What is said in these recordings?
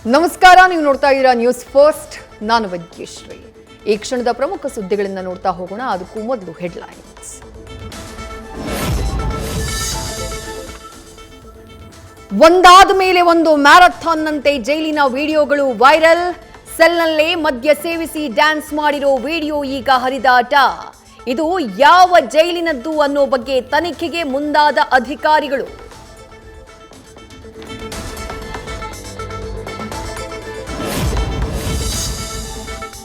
ನಮಸ್ಕಾರ, ನೀವು ನೋಡ್ತಾ ಇದ್ದೀರಾ ನ್ಯೂಸ್ ಫಸ್ಟ್. ನಾನು ವೈದ್ಯಶ್ರೀ. ಈ ಕ್ಷಣದ ಪ್ರಮುಖ ಸುದ್ದಿಗಳನ್ನು ನೋಡ್ತಾ ಹೋಗೋಣ. ಅದಕ್ಕೂ ಮೊದಲು ಹೆಡ್ಲೈನ್ಸ್. ಒಂದಾದ ಮೇಲೆ ಒಂದು ಮ್ಯಾರಥಾನ್ನಂತೆ ಜೈಲಿನ ವಿಡಿಯೋಗಳು ವೈರಲ್. ಸೆಲ್ನಲ್ಲೇ ಮದ್ಯ ಸೇವಿಸಿ ಡ್ಯಾನ್ಸ್ ಮಾಡಿರೋ ವಿಡಿಯೋ ಈಗ ಹರಿದಾಟ. ಇದು ಯಾವ ಜೈಲಿನದ್ದು ಅನ್ನೋ ಬಗ್ಗೆ ತನಿಖೆಗೆ ಮುಂದಾದ ಅಧಿಕಾರಿಗಳು.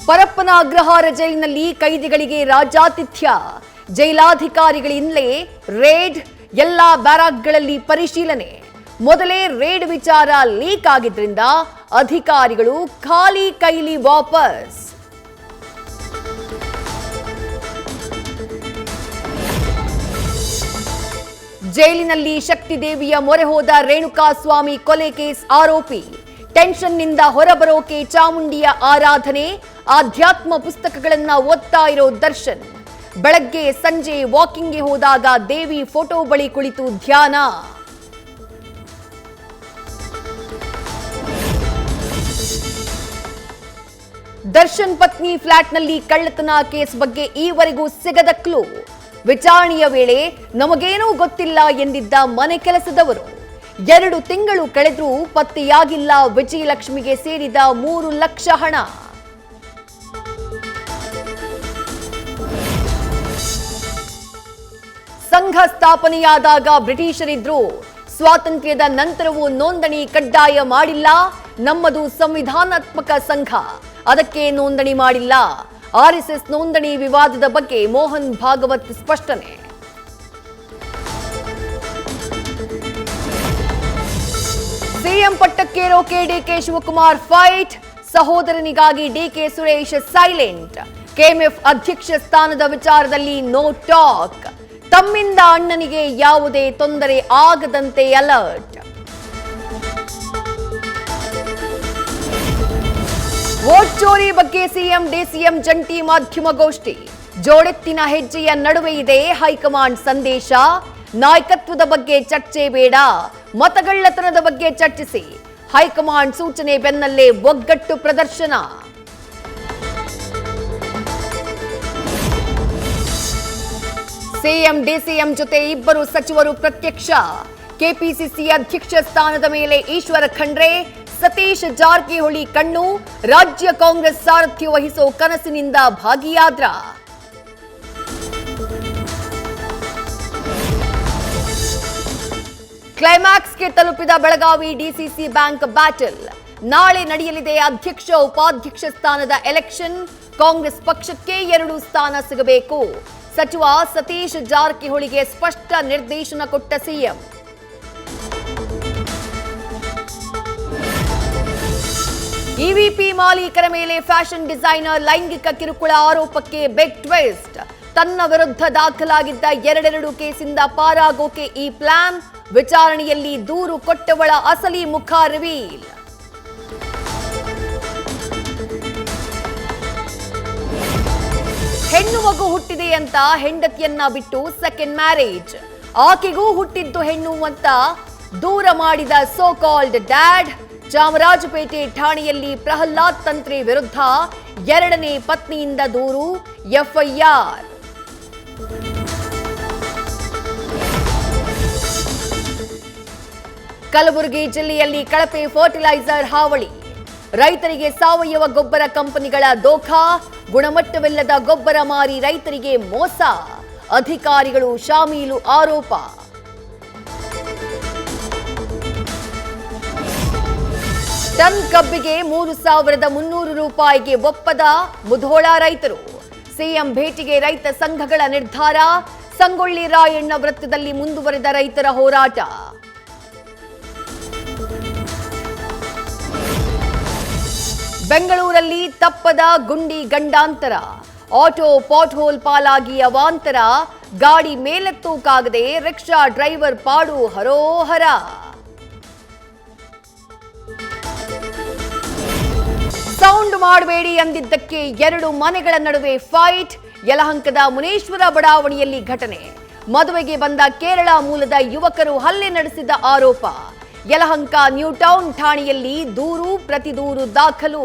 ಪರಪ್ಪನ ಅಗ್ರಹಾರ ಜೈಲಿನಲ್ಲಿ ಕೈದಿಗಳಿಗೆ ರಾಜಾತಿಥ್ಯ. ಜೈಲಾಧಿಕಾರಿಗಳಿಂದಲೇ ರೇಡ್, ಎಲ್ಲಾ ಬ್ಯಾರಾಕ್ಗಳಲ್ಲಿ ಪರಿಶೀಲನೆ. ಮೊದಲೇ ರೇಡ್ ವಿಚಾರ ಲೀಕ್ ಆಗಿದ್ರಿಂದ ಅಧಿಕಾರಿಗಳು ಖಾಲಿ ಕೈಲಿ ವಾಪಸ್. ಜೈಲಿನಲ್ಲಿ ಶಕ್ತಿದೇವಿಯ ಮೊರೆ ಹೋದ ರೇಣುಕಾಸ್ವಾಮಿ ಕೊಲೆ ಕೇಸ್ ಆರೋಪಿ. ಟೆನ್ಷನ್ನಿಂದ ಹೊರಬರೋಕೆ ಚಾಮುಂಡಿಯ ಆರಾಧನೆ, ಆಧ್ಯಾತ್ಮ ಪುಸ್ತಕಗಳನ್ನ ಓದ್ತಾ ಇರೋ ದರ್ಶನ್. ಬೆಳಗ್ಗೆ ಸಂಜೆ ವಾಕಿಂಗ್ಗೆ ಹೋದಾಗ ದೇವಿ ಫೋಟೋ ಬಳಿ ಕುಳಿತು ಧ್ಯಾನ. ದರ್ಶನ್ ಪತ್ನಿ ಫ್ಲಾಟ್ನಲ್ಲಿ ಕಳ್ಳತನ ಕೇಸ್ ಬಗ್ಗೆ ಈವರೆಗೂ ಸಿಗದ ಕ್ಲೂ. ವಿಚಾರಣೆಯ ವೇಳೆ ನಮಗೇನೂ ಗೊತ್ತಿಲ್ಲ ಎಂದಿದ್ದ ಮನೆ ಕೆಲಸದವರು. 2 ತಿಂಗಳು ಕಳೆದ್ರೂ ಪತ್ತೆಯಾಗಿಲ್ಲ ವಿಜಯಲಕ್ಷ್ಮಿಗೆ ಸೇರಿದ 3 ಲಕ್ಷ ಹಣ. ಸಂಘ ಸ್ಥಾಪನೆಯಾದಾಗ ಬ್ರಿಟಿಷರಿದ್ರು. ಸ್ವಾತಂತ್ರ್ಯದ ನಂತರವೂ ನೋಂದಣಿ ಕಡ್ಡಾಯ ಮಾಡಿಲ್ಲ. ನಮ್ಮದು ಸಂವಿಧಾನಾತ್ಮಕ ಸಂಘ, ಅದಕ್ಕೆ ನೋಂದಣಿ ಮಾಡಿಲ್ಲ. ಆರ್ಎಸ್ಎಸ್ ನೋಂದಣಿ ವಿವಾದದ ಬಗ್ಗೆ ಮೋಹನ್ ಭಾಗವತ್ ಸ್ಪಷ್ಟನೆ. ಸಿಎಂ ಪಟ್ಟಕ್ಕೇರೋಕೆ ಡಿಕೆ ಶಿವಕುಮಾರ್ ಫೈಟ್. ಸಹೋದರನಿಗಾಗಿ ಡಿಕೆ ಸುರೇಶ್ ಸೈಲೆಂಟ್. ಕೆಎಂಎಫ್ ಅಧ್ಯಕ್ಷ ಸ್ಥಾನದ ವಿಚಾರದಲ್ಲಿ ನೋ ಟಾಕ್. ತಮ್ಮಿಂದ ಅಣ್ಣನಿಗೆ ಯಾವುದೇ ತೊಂದರೆ ಆಗದಂತೆ ಅಲರ್ಟ್. ವೋಟ್ ಚೋರಿ ಬಗ್ಗೆ ಸಿಎಂ ಡಿಸಿಎಂ ಜಂಟಿ ಮಾಧ್ಯಮಗೋಷ್ಠಿ. ಜೋಡೆತ್ತಿನ ಹೆಜ್ಜೆಯ ನಡುವೆ ಇದೆ ಹೈಕಮಾಂಡ್ ಸಂದೇಶ. ನಾಯಕತ್ವದ ಬಗ್ಗೆ ಚರ್ಚೆ ಬೇಡ, ಮತಗಳ್ಳತನದ ಬಗ್ಗೆ ಚರ್ಚಿಸಿ. ಹೈಕಮಾಂಡ್ ಸೂಚನೆ ಬೆನ್ನಲ್ಲೇ ಒಗ್ಗಟ್ಟು ಪ್ರದರ್ಶನ. ಸಿಎಂ ಡಿಸಿಎಂ ಜೊತೆ ಇಬ್ಬರು ಸಚಿವರು ಪ್ರತ್ಯಕ್ಷ. ಕೆಪಿಸಿಸಿ ಅಧ್ಯಕ್ಷ ಸ್ಥಾನದ ಮೇಲೆ ಈಶ್ವರ ಖಂಡ್ರೆ, ಸತೀಶ್ ಜಾರಕಿಹೊಳಿ ಕಣ್ಣು. ರಾಜ್ಯ ಕಾಂಗ್ರೆಸ್ ಸಾರಥ್ಯ ವಹಿಸೋ ಕನಸಿನಿಂದ ಭಾಗಿಯಾದ್ರ. ಕ್ಲೈಮ್ಯಾಕ್ಸ್ಗೆ ತಲುಪಿದ ಬೆಳಗಾವಿ ಡಿಸಿಸಿ ಬ್ಯಾಂಕ್ ಬ್ಯಾಟಲ್. ನಾಳೆ ನಡೆಯಲಿದೆ ಅಧ್ಯಕ್ಷ ಉಪಾಧ್ಯಕ್ಷ ಸ್ಥಾನದ ಎಲೆಕ್ಷನ್. ಕಾಂಗ್ರೆಸ್ ಪಕ್ಷಕ್ಕೆ 2 ಸ್ಥಾನ ಸಿಗಬೇಕು. ಸಚಿವ ಸತೀಶ್ ಜಾರಕಿಹೊಳಿಗೆ ಸ್ಪಷ್ಟ ನಿರ್ದೇಶನ ಕೊಟ್ಟ ಸಿಎಂ. ಇವಿಪಿ ಮಾಲೀಕರ ಮೇಲೆ ಫ್ಯಾಷನ್ ಡಿಸೈನರ್ ಲೈಂಗಿಕ ಕಿರುಕುಳ ಆರೋಪಕ್ಕೆ ಬಿಗ್ ಟ್ವಿಸ್ಟ್. ತನ್ನ ವಿರುದ್ಧ ದಾಖಲಾಗಿದ್ದ 2 ಕೇಸಿಂದ ಪಾರಾಗೋಕೆ ಈ ಪ್ಲಾನ್. ವಿಚಾರಣೆಯಲ್ಲಿ ದೂರು ಕೊಟ್ಟವಳ ಅಸಲಿ ಮುಖ ರಿವೀಲ್. ಹೆಣ್ಣು ಮಗು ಹುಟ್ಟಿದೆ ಅಂತ ಹೆಂಡತಿಯನ್ನ ಬಿಟ್ಟು ಸೆಕೆಂಡ್ ಮ್ಯಾರೇಜ್. ಆಕೆಗೂ ಹುಟ್ಟಿದ್ದು ಹೆಣ್ಣು ಅಂತ ದೂರ ಮಾಡಿದ ಸೋ ಕಾಲ್ಡ್ ಡ್ಯಾಡ್. ಚಾಮರಾಜಪೇಟೆ ಠಾಣೆಯಲ್ಲಿ ಪ್ರಹ್ಲಾದ್ ತಂತ್ರೆ ವಿರುದ್ಧ 2ನೇ ಪತ್ನಿಯಿಂದ ದೂರು, ಎಫ್ಐಆರ್. ಕಲಬುರಗಿ ಜಿಲ್ಲೆಯಲ್ಲಿ ಕಳಪೆ ಫರ್ಟಿಲೈಸರ್ ಹಾವಳಿ. ರೈತರಿಗೆ ಸಾವಯವ ಗೊಬ್ಬರ ಕಂಪನಿಗಳ ದೋಖಾ. ಗುಣಮಟ್ಟವಿಲ್ಲದ ಗೊಬ್ಬರ ಮಾರಿ ರೈತರಿಗೆ ಮೋಸ. ಅಧಿಕಾರಿಗಳು ಶಾಮೀಲು ಆರೋಪ. ಟನ್ ಕಬ್ಬಿಗೆ 3,300 ರೂಪಾಯಿಗೆ ಒಪ್ಪದ ಮುಧೋಳ ರೈತರು. ಸಿಎಂ ಭೇಟಿಗೆ ರೈತ ಸಂಘಗಳ ನಿರ್ಧಾರ. ಸಂಗೊಳ್ಳಿ ರಾಯಣ್ಣ ವೃತ್ತದಲ್ಲಿ ಮುಂದುವರೆದ ರೈತರ ಹೋರಾಟ. ಬೆಂಗಳೂರಲ್ಲಿ ತಪ್ಪದ ಗುಂಡಿ ಗಂಡಾಂತರ. ಆಟೋ ಪಾಟ್ಹೋಲ್ ಪಾಲಾಗಿ ಅವಾಂತರ. ಗಾಡಿ ಮೇಲೆತ್ತೂಕಾಗದೆ ರಿಕ್ಷಾ ಡ್ರೈವರ್ ಪಾಡು ಹರೋಹರ. ಸೌಂಡ್ ಮಾಡಬೇಡಿ ಅಂದಿದ್ದಕ್ಕೆ 2 ಮನೆಗಳ ನಡುವೆ ಫೈಟ್. ಯಲಹಂಕದ ಮುನೇಶ್ವರ ಬಡಾವಣೆಯಲ್ಲಿ ಘಟನೆ. ಮದುವೆಗೆ ಬಂದ ಕೇರಳ ಮೂಲದ ಯುವಕರು ಹಲ್ಲೆ ನಡೆಸಿದ ಆರೋಪ. ಯಲಹಂಕ ನ್ಯೂ ಟೌನ್ ಠಾಣೆಯಲ್ಲಿ ದೂರು ಪ್ರತಿದೂರು ದಾಖಲು.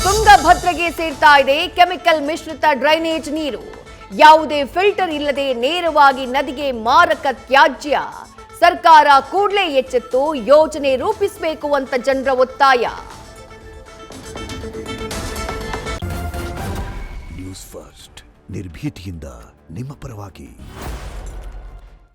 ತುಂಗಭದ್ರೆಗೆ ಸೇರ್ತಾ ಇದೆ ಕೆಮಿಕಲ್ ಮಿಶ್ರಿತ ಡ್ರೈನೇಜ್ ನೀರು. ಯಾವುದೇ ಫಿಲ್ಟರ್ ಇಲ್ಲದೆ ನೇರವಾಗಿ ನದಿಗೆ ಮಾರಕ ತ್ಯಾಜ್ಯ. ಸರ್ಕಾರ ಕೂಡಲೇ ಎಚ್ಚೆತ್ತು ಯೋಜನೆ ರೂಪಿಸಬೇಕು ಅಂತ ಜನರ ಒತ್ತಾಯ. ನ್ಯೂಸ್ ಫಸ್ಟ್ ನಿರ್ಭೀತಿಯಿಂದ ನಿಮ್ಮ ಪರವಾಗಿ.